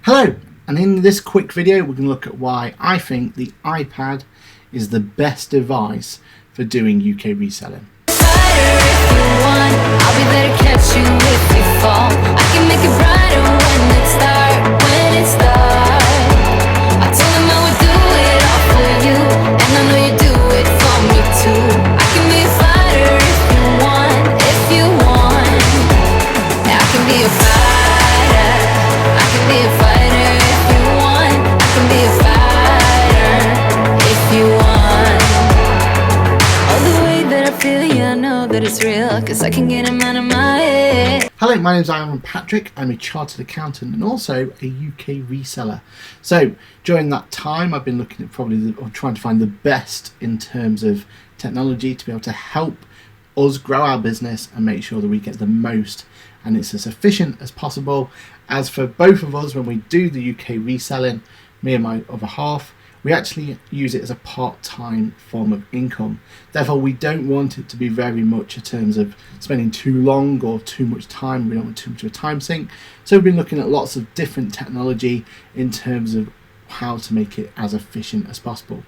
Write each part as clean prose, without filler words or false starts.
Hello, and in this quick video we're going to look at why I think the iPad is the best device for doing UK reselling. I can get him out of my head. Hello, my name is Aaron Patrick. I'm a chartered accountant and also a UK reseller. So during that time I've been looking at trying to find the best in terms of technology to be able to help us grow our business and make sure that we get the most and it's as efficient as possible. As for both of us, when we do the UK reselling, me and my other half, we actually use it as a part-time form of income. Therefore, we don't want it to be very much in terms of spending too long or too much time. We don't want too much of a time sink. So we've been looking at lots of different technology in terms of how to make it as efficient as possible.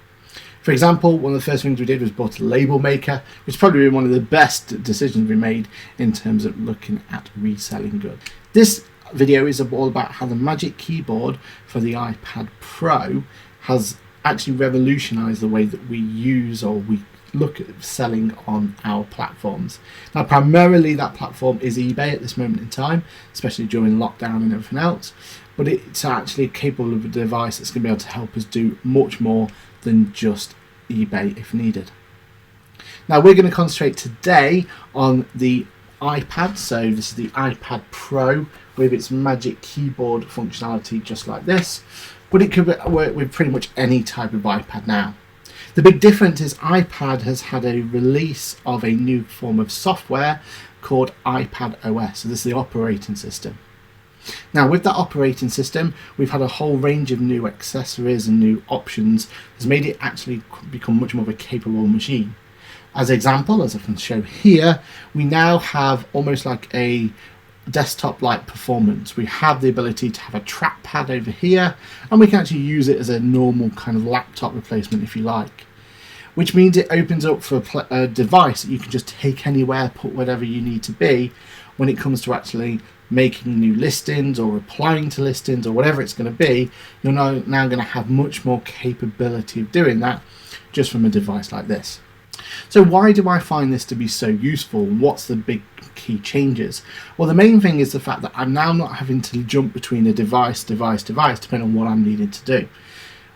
For example, one of the first things we did was bought a label maker, which has probably been one of the best decisions we made in terms of looking at reselling goods. This video is all about how the Magic Keyboard for the iPad Pro has actually revolutionized the way that we use or we look at selling on our platforms. Now, primarily that platform is eBay at this moment in time, especially during lockdown and everything else, but it's actually capable of a device that's going to be able to help us do much more than just eBay if needed. Now, we're going to concentrate today on the iPad. So this is the iPad Pro with its Magic Keyboard functionality, just like this. But it could work with pretty much any type of iPad now. The big difference is iPad has had a release of a new form of software called iPad OS. So this is the operating system. Now, with that operating system, we've had a whole range of new accessories and new options that's made it actually become much more of a capable machine. As an example, as I can show here, we now have almost like a desktop-like performance. We have the ability to have a trackpad over here, and we can actually use it as a normal kind of laptop replacement if you like, which means it opens up for a device that you can just take anywhere, put whatever you need to be when it comes to actually making new listings or replying to listings or whatever it's going to be. You're now going to have much more capability of doing that just from a device like this. So why do I find this to be so useful? What's the big key changes? Well, the main thing is the fact that I'm now not having to jump between a device, depending on what I'm needing to do.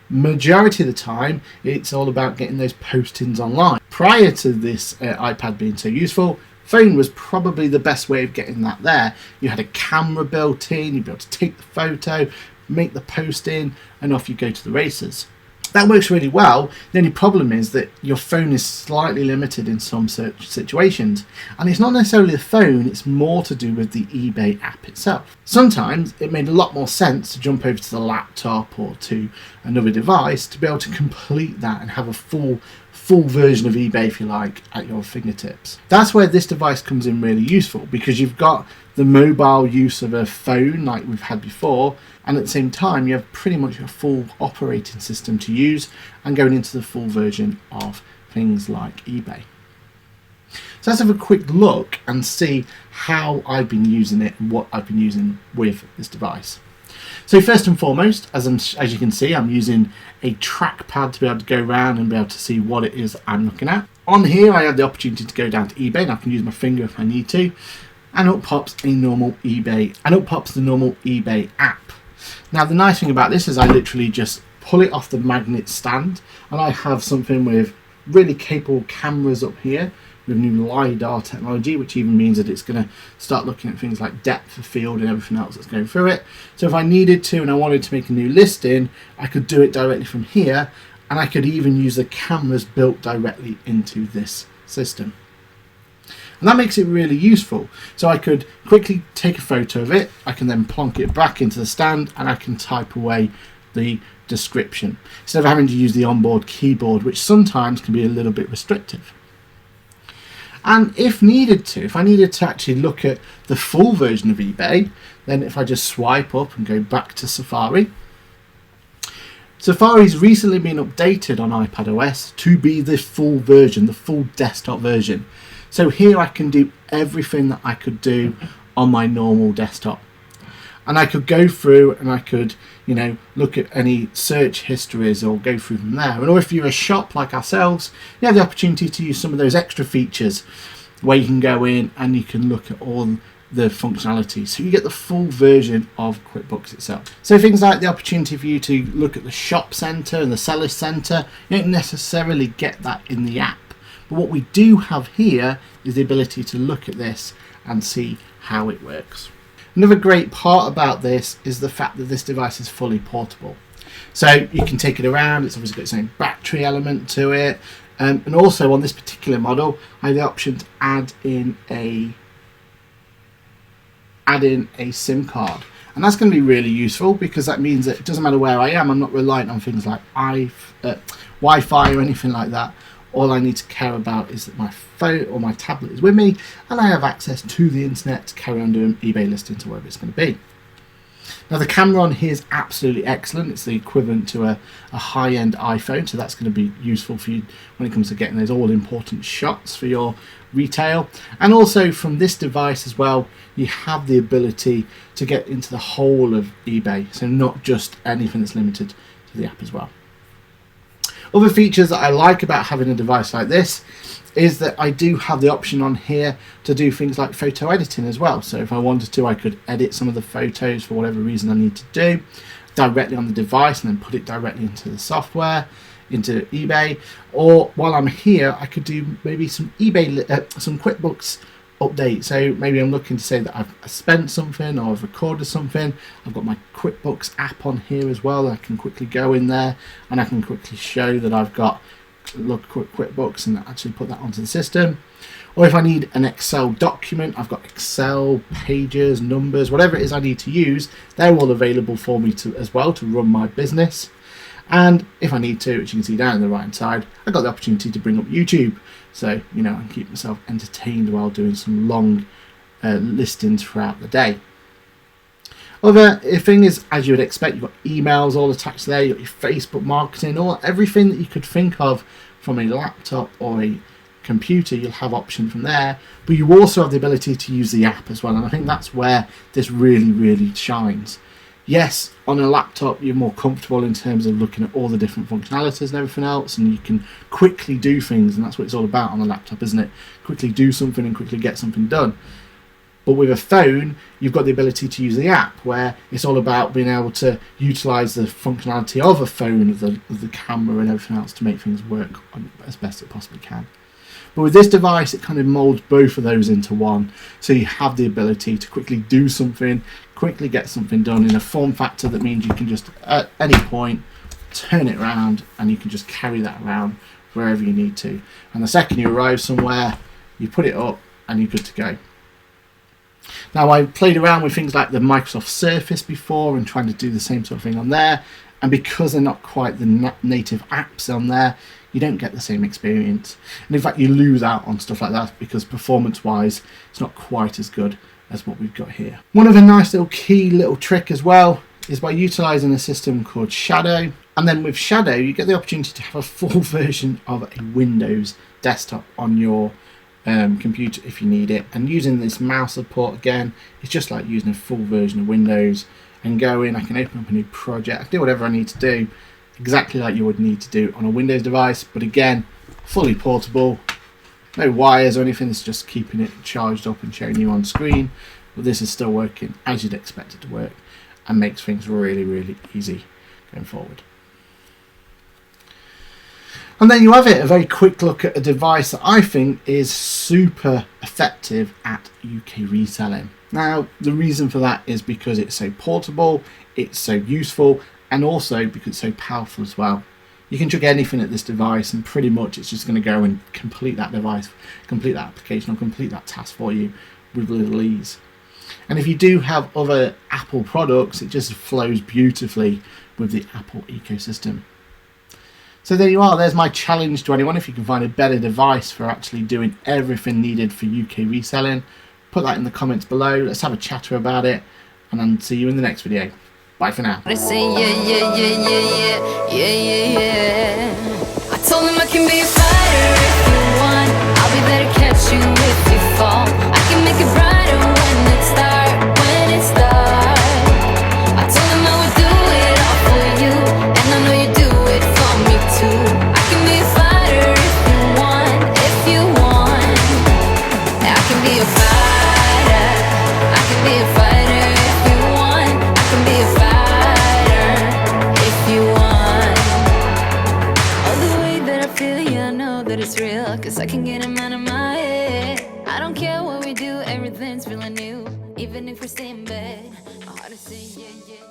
Majority of the time, it's all about getting those postings online. Prior to this iPad being so useful, phone was probably the best way of getting that there. You had a camera built in, you'd be able to take the photo, make the post in, and off you go to the races. That works really well. The only problem is that your phone is slightly limited in some search situations. And it's not necessarily the phone, it's more to do with the eBay app itself. Sometimes it made a lot more sense to jump over to the laptop or to another device to be able to complete that and have a full version of eBay, if you like, at your fingertips. That's where this device comes in really useful, because you've got the mobile use of a phone like we've had before, and at the same time you have pretty much a full operating system to use and going into the full version of things like eBay. So let's have a quick look and see how I've been using it and what I've been using with this device. So first and foremost, as you can see, I'm using a trackpad to be able to go around and be able to see what it is I'm looking at. On here I have the opportunity to go down to eBay, and I can use my finger if I need to, and up pops the normal eBay app. Now, the nice thing about this is I literally just pull it off the magnet stand, and I have something with really capable cameras up here with new LiDAR technology, which even means that it's going to start looking at things like depth of field and everything else that's going through it. So if I needed to and I wanted to make a new listing, I could do it directly from here, and I could even use the cameras built directly into this system. And that makes it really useful. So I could quickly take a photo of it, I can then plonk it back into the stand, and I can type away the description instead of having to use the onboard keyboard, which sometimes can be a little bit restrictive. And if needed to, if I needed to actually look at the full version of eBay, then if I just swipe up and go back to Safari, Safari's recently been updated on iPadOS to be the full version, the full desktop version. So here I can do everything that I could do on my normal desktop. And I could go through and I could, you know, look at any search histories or go through from there. Or if you're a shop like ourselves, you have the opportunity to use some of those extra features where you can go in and you can look at all the functionality. So you get the full version of QuickBooks itself. So things like the opportunity for you to look at the shop center and the seller center, you don't necessarily get that in the app. But what we do have here is the ability to look at this and see how it works. Another great part about this is the fact that this device is fully portable. So you can take it around, it's obviously got its own battery element to it. And also on this particular model, I have the option to add in a SIM card. And that's going to be really useful because that means that it doesn't matter where I am, I'm not reliant on things like Wi-Fi or anything like that. All I need to care about is that my phone or my tablet is with me and I have access to the internet to carry on doing eBay listings or wherever it's going to be. Now the camera on here is absolutely excellent. It's the equivalent to a high-end iPhone, so that's going to be useful for you when it comes to getting those all-important shots for your retail. And also from this device as well, you have the ability to get into the whole of eBay, so not just anything that's limited to the app as well. Other features that I like about having a device like this is that I do have the option on here to do things like photo editing as well. So if I wanted to, I could edit some of the photos for whatever reason I need to do directly on the device and then put it directly into the software, into eBay. Or while I'm here, I could do maybe some some QuickBooks update. So maybe I'm looking to say that I've spent something or I've recorded something. I've got my QuickBooks app on here as well. I can quickly go in there and I can quickly show that I've got QuickBooks and actually put that onto the system. Or if I need an Excel document, I've got Excel pages, numbers, whatever it is I need to use, they're all available for me as well to run my business. And if I need to, which you can see down on the right hand side, I've got the opportunity to bring up YouTube. So, you know, I can keep myself entertained while doing some long listings throughout the day. Other thing is, as you would expect, you've got emails all attached there, you've got your Facebook marketing, everything that you could think of from a laptop or a computer, you'll have option from there. But you also have the ability to use the app as well, and I think that's where this really, really shines. Yes, on a laptop you're more comfortable in terms of looking at all the different functionalities and everything else, and you can quickly do things, and that's what it's all about on a laptop, isn't it? Quickly do something and quickly get something done. But with a phone, you've got the ability to use the app, where it's all about being able to utilise the functionality of a phone, of the camera and everything else to make things work as best it possibly can. But with this device, it kind of molds both of those into one. So you have the ability to quickly do something, quickly get something done in a form factor that means you can just, at any point, turn it around and you can just carry that around wherever you need to. And the second you arrive somewhere, you put it up and you're good to go. Now, I played around with things like the Microsoft Surface before and trying to do the same sort of thing on there. And because they're not quite the native apps on there, you don't get the same experience. And in fact, you lose out on stuff like that because performance-wise, it's not quite as good as what we've got here. One of a nice little key little trick as well is by utilising a system called Shadow. And then with Shadow, you get the opportunity to have a full version of a Windows desktop on your computer if you need it. And using this mouse support again, it's just like using a full version of Windows. And go in, I can open up a new project, I can do whatever I need to do, exactly like you would need to do on a Windows device, but again, fully portable, no wires or anything, it's just keeping it charged up and showing you on screen. But this is still working as you'd expect it to work and makes things really, really easy going forward. And then you have it, a very quick look at a device that I think is super effective at UK reselling. Now, the reason for that is because it's so portable, it's so useful, and also because it's so powerful as well. You can chuck anything at this device and pretty much it's just going to go and complete that device, complete that application or complete that task for you with little ease. And if you do have other Apple products, it just flows beautifully with the Apple ecosystem. So there you are, there's my challenge to anyone. If you can find a better device for actually doing everything needed for UK reselling, put that in the comments below. Let's have a chatter about it, and I'll see you in the next video. Bye for now. I say yeah. I told him I can be a fighter if you want. I'll be there to catch you if you fall. I can make it brighter when it's dark, I told him I would do it all for you, and I know you do it for me too. I can be a fighter if you want. I can be a fighter. I can be a fighter if you want. I can be a fighter if you want. Oh, the way that I feel, yeah, I know that it's real, 'cause I can get him out of my head. I don't care what we do, everything's feeling new. Even if we stay in bed, my heart is saying yeah.